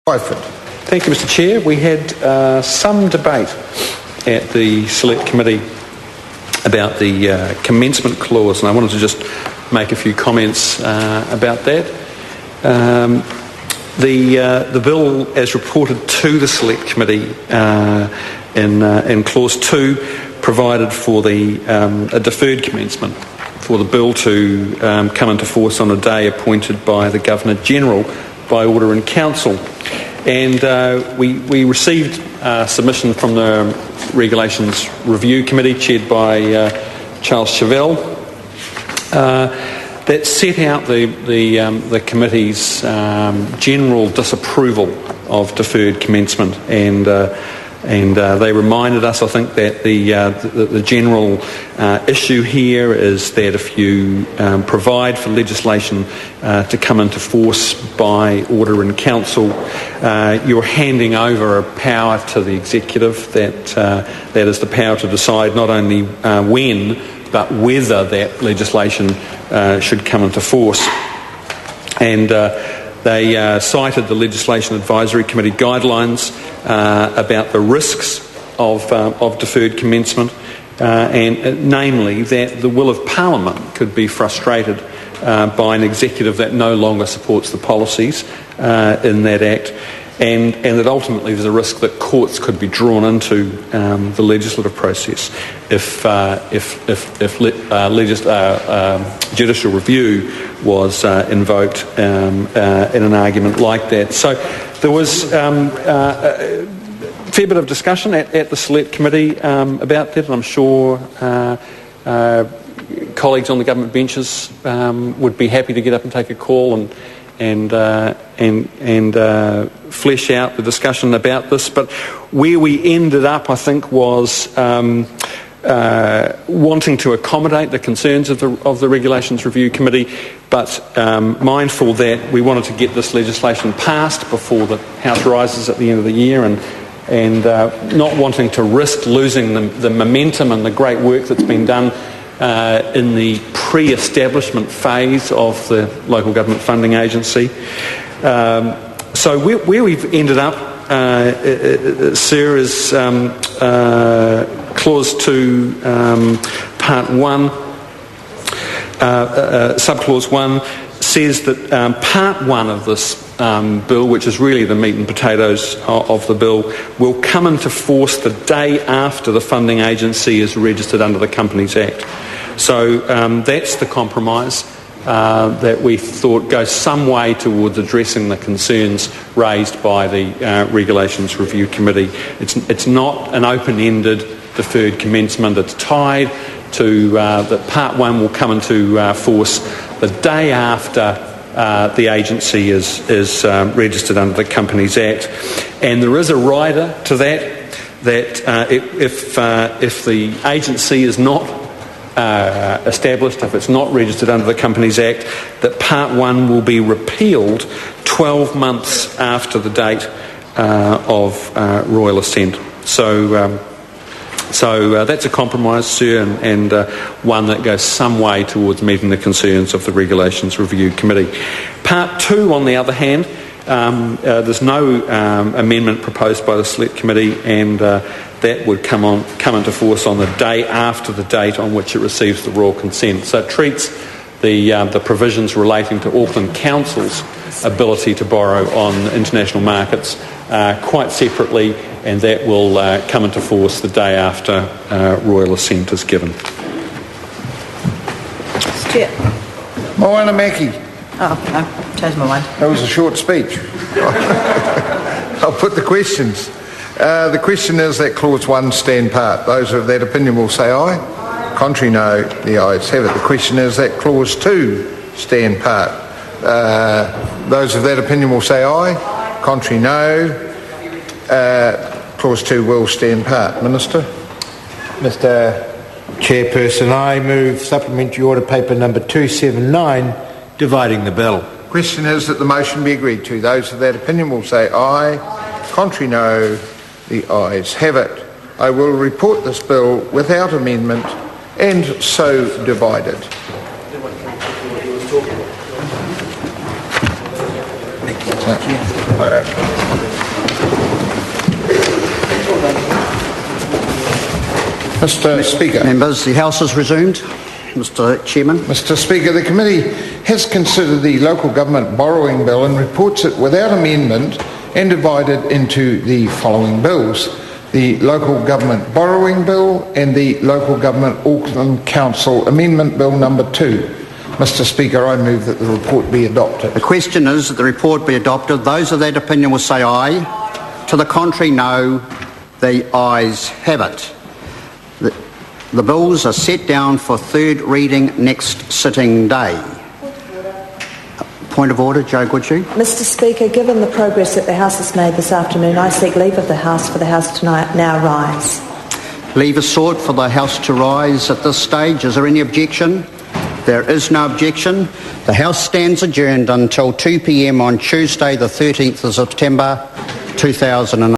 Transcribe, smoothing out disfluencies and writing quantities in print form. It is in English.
Thank you, Mr Chair. We had some debate at the Select Committee about the commencement clause, and I wanted to just make a few comments about that. The bill, as reported to the Select Committee in Clause 2, provided for a deferred commencement for the bill to come into force on a day appointed by the Governor-General by Order in Council. And we received submission from the Regulations Review Committee, chaired by Charles Chevelle, that set out the committee's general disapproval of deferred commencement, and they reminded us, I think, that the general issue here is that if you provide for legislation to come into force by order in council, you're handing over a power to the executive that is the power to decide not only when but whether that legislation should come into force. And they cited the Legislation Advisory Committee guidelines about the risks of deferred commencement, and namely that the will of Parliament could be frustrated by an executive that no longer supports the policies in that Act, and that ultimately there's a risk that courts could be drawn into the legislative process if judicial review was invoked in an argument like that. So there was a fair bit of discussion at the Select Committee about that, and I'm sure colleagues on the government benches would be happy to get up and take a call and flesh out the discussion about this. But where we ended up, I think, was wanting to accommodate the concerns of the Regulations Review Committee, but mindful that we wanted to get this legislation passed before the House rises at the end of the year, and not wanting to risk losing the momentum and the great work that's been done in the pre-establishment phase of the local government funding agency. So where we've ended up, Sir, is Clause 2, Part 1, Subclause 1, says that Part 1 of this bill, which is really the meat and potatoes of the bill, will come into force the day after the funding agency is registered under the Companies Act. So that's the compromise that we thought goes some way towards addressing the concerns raised by the Regulations Review Committee. It's not an open-ended deferred commencement. It's tied to that Part 1 will come into force the day after the agency is registered under the Companies Act. And there is a rider to that if the agency is not established, if it's not registered under the Companies Act, that Part 1 will be repealed 12 months after the date of royal assent. So that's a compromise, Sir, and one that goes some way towards meeting the concerns of the Regulations Review Committee. Part 2, on the other hand, there's no amendment proposed by the Select Committee, and that would come into force on the day after the date on which it receives the royal consent. So it treats the provisions relating to Auckland Council's ability to borrow on international markets quite separately, and that will come into force the day after royal assent is given. Stuart. Moana Mackie. Oh, no, changed my mind. That was a short speech. I'll put the questions. The question is that Clause 1 stand part. Those of that opinion will say aye. Contrary, no. The ayes have it. The question is that Clause 2 stand part. Those of that opinion will say aye. Contrary, no. Clause 2 will stand part. Minister? Mr Chairperson, I move supplementary order paper number 279, dividing the bill. Question is that the motion be agreed to. Those of that opinion will say aye. Contrary, no. The ayes have it. I will report this bill without amendment and so divided. Thank you. Mr Speaker. Members, the House is resumed. Mr Chairman. Mr Speaker, the committee has considered the Local Government Borrowing Bill and reports it without amendment and divided into the following bills: the Local Government Borrowing Bill and the Local Government Auckland Council Amendment Bill number 2. Mr Speaker, I move that the report be adopted. The question is that the report be adopted. Those of that opinion will say aye. To the contrary, no. The ayes have it. The bills are set down for third reading next sitting day. Point of order, Joe Goodhue. Mr Speaker, given the progress that the House has made this afternoon, I seek leave of the House for the House to now rise. Leave is sought for the House to rise at this stage. Is there any objection? There is no objection. The House stands adjourned until 2 p.m. on Tuesday the 13th of September 2009.